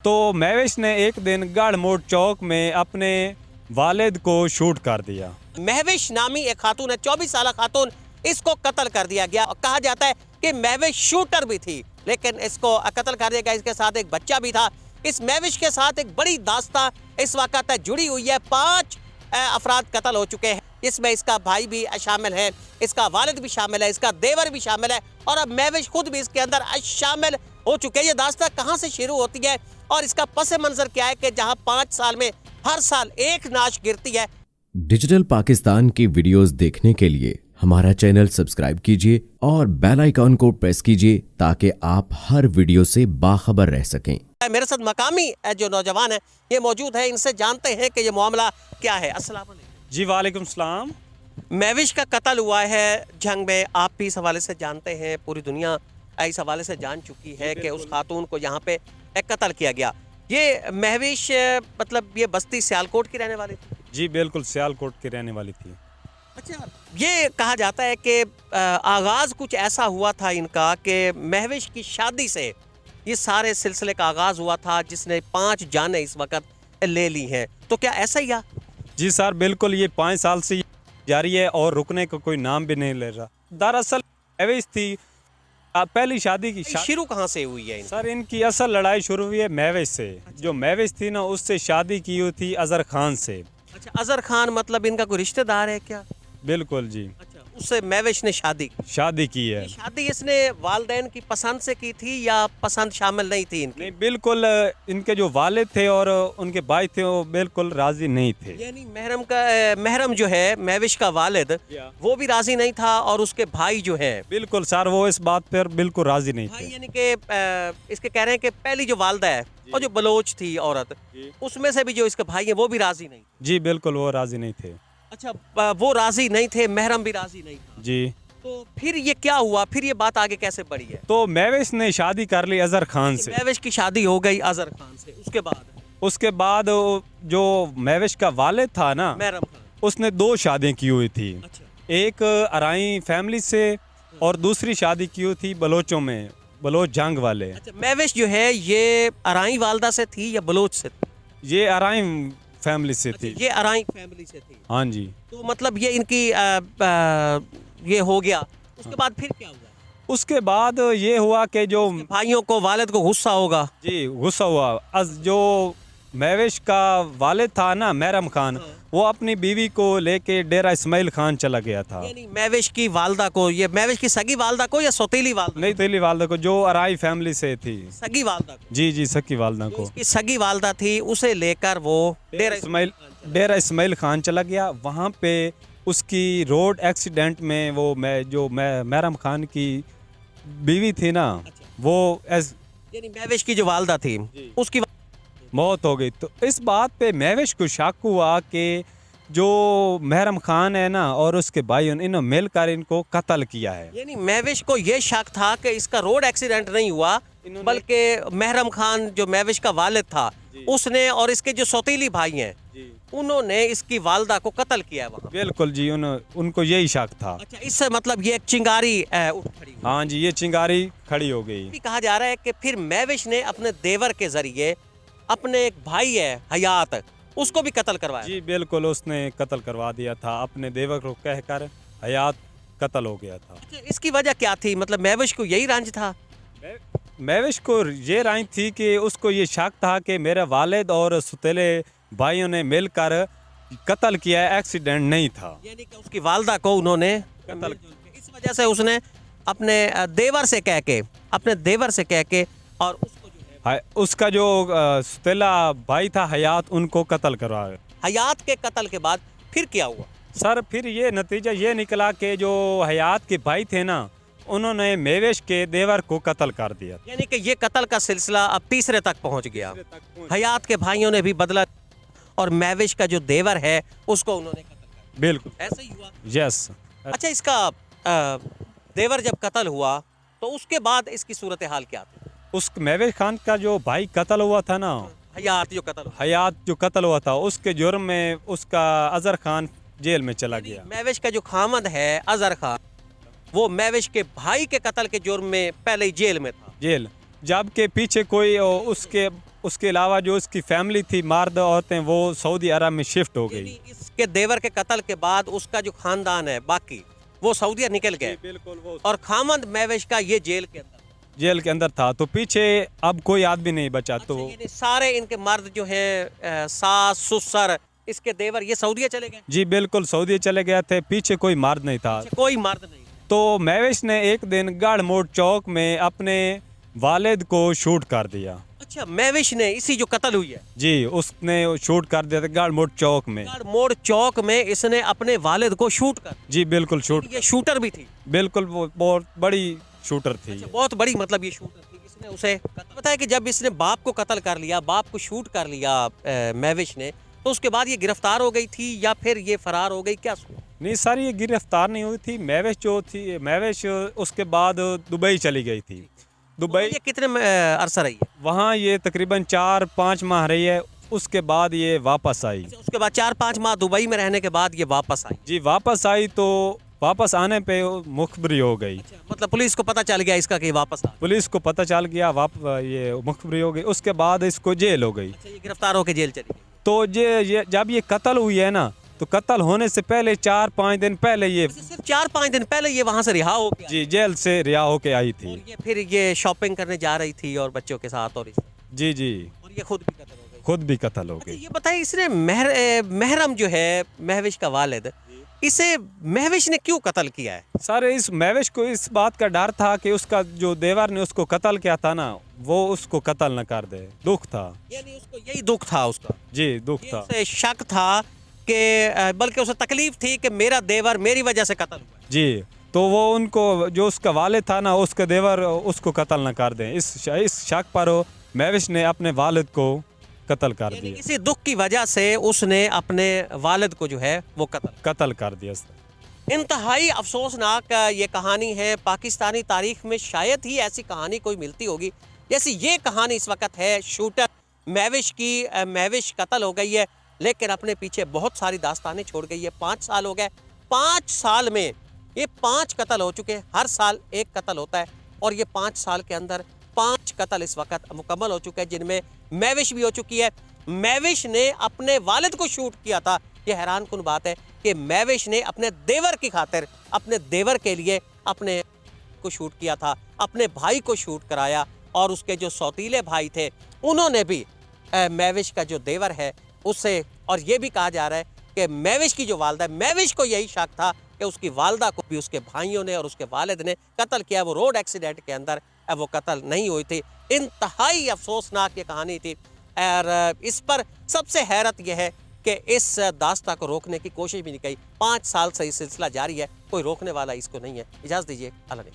तो महविश ने एक दिन गढ़मोट चौक में अपने वालिद को शूट कर दिया। महविश नामी एक खातून है, 24 साल खातून, इसको कत्ल कर दिया गया। कहा जाता है कि महविश शूटर भी थी, लेकिन इसको कत्ल कर दिया गया। इसके साथ एक बच्चा भी था। इस महविश के साथ एक बड़ी दास्तां इस वक्त जुड़ी हुई है। 5 अफराद कत्ल हो चुके हैं। इसमें इसका भाई भी शामिल है, इसका वालिद भी शामिल है, इसका देवर भी शामिल है और अब महविश खुद भी इसके अंदर शामिल हो चुके हैं। ये दास्तां कहाँ से शुरू होती है और इसका पस मंजर क्या है कि जहाँ 5 साल में हर साल एक नाश गिरती है। डिजिटल पाकिस्तान की वीडियोस देखने के लिए हमारा चैनल सब्सक्राइब कीजिए और बेल आइकॉन को प्रेस कीजिए ताकि आप हर वीडियो से बाखबर रह सकें। मेरे साथ मकामी जो नौजवान है ये मौजूद है, इनसे जानते हैं कि ये मामला क्या है। अस्सलाम वालेकुम। जी वालेकुम सलाम। महविश का कत्ल हुआ है जंग में, आप भी इस हवाले से जानते हैं, पूरी दुनिया इस हवाले से जान चुकी है कि उस खातून को यहाँ पे कत्ल किया गया। ये महविश मतलब ये बस्ती सियालकोट की रहने वाली थी? जी बिल्कुल, सियालकोट की रहने वाली थी। अच्छा, ये कहा जाता है कि आगाज़ कुछ ऐसा हुआ था इनका कि महविश की शादी से ये सारे सिलसिले का आगाज़ हुआ था, जिसने 5 जानें इस वक्त ले ली हैं। तो क्या ऐसा ही है? जी सर बिल्कुल, ये 5 साल से जारी है और रुकने का कोई नाम भी नहीं ले रहा। दरअसल महविश थी पहली शादी की शुरू कहाँ से हुई है सर इनकी असल लड़ाई शुरू हुई है महविश से। जो महविश थी ना, उससे शादी की हुई थी अजहर खान से। अच्छा, अजहर खान मतलब इनका कोई रिश्तेदार है क्या? बिल्कुल जी। अच्छा, उससे महविश ने शादी की है। शादी इसने वालिदैन की पसंद से की थी या पसंद शामिल नहीं थी इनकी? नहीं, बिल्कुल इनके जो वालिद थे और उनके भाई थे वो बिल्कुल राजी नहीं थे। यानी महरम जो है महविश का वालिद, वो भी राजी नहीं था और उसके भाई जो है बिल्कुल सर वो इस बात पर बिल्कुल राजी नहीं थे। यानी कि इसके कह रहे हैं कि पहली जो वालदा है और जो बलोच थी औरत, उसमें से भी जो इसके भाई है वो भी राजी नहीं। जी बिल्कुल, वो राजी नहीं थे। अच्छा, वो राजी नहीं थे, महरम भी राजी नहीं था। जी। तो फिर ये क्या हुआ, फिर ये बात आगे कैसे बढ़ी है? तो महविश ने शादी कर ली अजहर खान से। महविश की शादी हो गई अजहर खान से। उसके बाद जो महविश का वालिद था ना, महरम खान, उसने 2 शादियां की हुई थी। अच्छा। एक अराई फैमिली से और दूसरी शादी की हुई थी बलोचों में, बलोच जंग वाले। अच्छा, महविश जो है ये अराई वालदा से थी या बलोच से थी? ये अराई फैमिली से थी। ये अराई फैमिली से थी। हाँ जी। तो मतलब ये इनकी ये हो गया। उसके बाद फिर क्या हुआ? उसके बाद ये हुआ कि जो भाइयों को, वालिद को गुस्सा होगा। जी गुस्सा हुआ। जो महविश का वालिद था ना महरम खान, वो अपनी बीवी को लेके डेरा इस्माइल खान चला गया था। यानी महविश की वालदा को, ये महविश की सगी वालदा को या सौतीली वालदा? नहीं, सौतीली वालदा को, जो अराई फैमिली से थी। सगी वालदा को? जी जी, सगी वालदा को। इसकी सगी वालदा थी, उसे लेकर वो डेरा इस्माइल खान चला गया। वहाँ पे उसकी रोड एक्सीडेंट में वो जो महरम खान की बीवी थी ना, वो यानी महविश की जो वालदा थी उसकी मौत हो गई। तो इस बात पे महविश को शक हुआ कि जो महरम खान है ना और उसके भाई, इन्होंने मिलकर इनको कत्ल किया है। यानी महविश को ये शक था कि इसका रोड एक्सीडेंट नहीं हुआ, बल्कि महरम खान जो महविश का वालिद था उसने और इसके जो सौतीली भाई हैं उन्होंने इसकी वालदा को कत्ल किया है वहाँ। बिल्कुल जी, उनको यही शक था। अच्छा, इससे मतलब ये एक चिंगारी उठ खड़ी। हाँ जी, ये चिंगारी खड़ी हो गई। कहा जा रहा है कि फिर महविश ने अपने देवर के जरिए अपने एक भाई है हयात, उसको भी कत्ल करवाया। जी बिल्कुल, उसने कत्ल करवा दिया था अपने देवर को कहकर। हयात कत्ल हो गया था। अच्छा, इसकी वजह क्या थी? मतलब महविश को यही रंज था? महविश को ये रंज थी कि उसको ये शक था कि मेरे वालिद और सौतेले भाइयों ने मिलकर कत्ल किया है, एक्सीडेंट नहीं था। यानी कि उसकी वालदा को उन्होंने कत्ल, इस वजह से उसने अपने देवर से कह के और उसको जो है उसका जो सौतेला भाई था हयात, उनको कत्ल करवाया। हयात के कत्ल के बाद फिर क्या हुआ? सर फिर ये नतीजा ये निकला कि जो हयात के भाई थे ना, उन्होंने महविश के देवर को कत्ल कर दिया। यानी कि ये कत्ल का सिलसिला अब तीसरे तक पहुंच गया। हयात के भाइयों ने भी बदला और महविश का जो देवर है उसको उन्होंने कत्ल कर। बिल्कुल ऐसा ही हुआ। यस। अच्छा, इसका देवर जब कत्ल हुआ तो उसके बाद इसकी सूरत हाल क्या थी? उस महविश खान का जो भाई कत्ल हुआ था ना, हयात जो कत्ल हुआ था, उसके जुर्म में उसका अजहर खान जेल में चला गया। महविश का जो खामद है अजहर खान, वो महविश के भाई के कत्ल के जुर्म में पहले ही जेल में था। जबकि पीछे कोई उसके उसके अलावा जो उसकी फैमिली थी, मर्द औरतें, वो सऊदी अरब में शिफ्ट हो गई। यानी इसके देवर के कत्ल के बाद उसका जो खानदान है बाकी वो सऊदीया निकल गए बिल्कुल वो और खामद महविश का ये जेल के अंदर। जेल के अंदर था। तो पीछे अब कोई आदमी नहीं बचा। अच्छा, तो यानी सारे इनके मर्द जो हैं सास ससुर इसके देवर ये सऊदीया चले गए। जी बिल्कुल सऊदी चले गए थे, पीछे कोई मर्द नहीं था। अच्छा, कोई मर्द नहीं। तो महविश ने एक दिन गढ़ मोड़ चौक में अपने वालिद को शूट कर दिया। अच्छा, महविश ने इसी जो कत्ल हुई है जी उसने शूट कर दिया था गढ़ मोड़ चौक में। गढ़ मोड़ चौक में इसने अपने वालिद को शूट कर। जी बिल्कुल शूट। ये शूटर भी थी। बिल्कुल वो बहुत बड़ी शूटर थी। अच्छा, बहुत बड़ी मतलब ये शूटर थी। इसने उसे पता है कि जब इसने बाप को कत्ल कर लिया, बाप को शूट कर लिया महविश ने, तो उसके बाद ये गिरफ्तार हो गई थी या फिर ये फरार हो गई, क्या हुआ? नहीं सर, ये गिरफ्तार नहीं हुई थी। महविश जो थी, महविश उसके बाद दुबई चली गई थी। दुबई ये कितने अरसा रही है? वहाँ ये तकरीबन 4-5 माह रही है। उसके बाद ये वापस आई। अच्छा, उसके बाद 4-5 माह दुबई में रहने के बाद ये वापस आई। जी वापस आई, तो वापस आने पे मुखबरी हो गई। अच्छा, मतलब पुलिस को पता चल गया इसका कि वापस आ। पुलिस को पता चल गया, ये मुखबरी हो गई। उसके बाद इसको जेल हो गई। अच्छा, ये गिरफ्तार होकर जेल चली गई। तो ये जब ये कत्ल हुई है ना, तो कत्ल होने से पहले 4-5 दिन पहले ये सिर्फ 4-5 दिन पहले ये वहाँ से रिहा हो गया। जी जेल से रिहा होके आई थी। और ये फिर ये शॉपिंग करने जा रही थी और बच्चों के साथ और जी जी और ये खुद भी कत्ल हो गई। खुद भी कत्ल हो अच्छा, गई। ये बताइए इसने महरम जो है महविश का वालिद, इसे महविश ने क्यों कत्ल किया है? सर इस महविश को इस बात का डर था कि उसका जो देवर ने उसको कत्ल किया था ना, वो उसको कत्ल न कर दे। दुख था, यानी उसको यही दुख था उसका। जी दुख ये था। उसे शक था कि बल्कि उसे तकलीफ थी कि मेरा देवर मेरी वजह से कत्ल हुआ है। जी तो वो उनको जो उसका वालिद था ना, उसका देवर उसको कत्ल न कर दे, इस शक पर महविश ने अपने वालिद को कत्ल कर यानी दिया। इसी दुख की वजह से उसने अपने वालिद को जो है वो कत्ल कर दिया। इंतहाई अफसोसनाक ये कहानी है। पाकिस्तानी तारीख में शायद ही ऐसी कहानी कोई मिलती होगी जैसी ये कहानी इस वक्त है शूटर महविश की। महविश कत्ल हो गई है, लेकिन अपने पीछे बहुत सारी दास्तानें छोड़ गई है। 5 साल हो गए, 5 साल में ये 5 कत्ल हो चुके हैं। हर साल एक कत्ल होता है और ये 5 साल के अंदर 5 कत्ल इस वक्त मुकम्मल हो चुके हैं, जिनमें महविश भी हो चुकी है। महविश ने अपने वालिद को शूट किया था। ये हैरान कुन बात है कि महविश ने अपने देवर की खातिर, अपने देवर के लिए अपने को शूट किया था, अपने भाई को शूट कराया और उसके जो सौतीले भाई थे उन्होंने भी महविश का जो देवर है उससे, और ये भी कहा जा रहा है कि महविश की जो वालदा है, महविश को यही शक था कि उसकी वालदा को भी उसके भाइयों ने और उसके वालिद ने कत्ल किया। वो रोड एक्सीडेंट के अंदर वो कत्ल नहीं हुई थी। इंतहाई अफसोसनाक ये कहानी थी और इस पर सबसे हैरत यह है कि इस दास्ता को रोकने की कोशिश भी नहीं की। 5 साल से ये सिलसिला जारी है, कोई रोकने वाला इसको नहीं है। इजाज़त दीजिए, अल्लाह ने।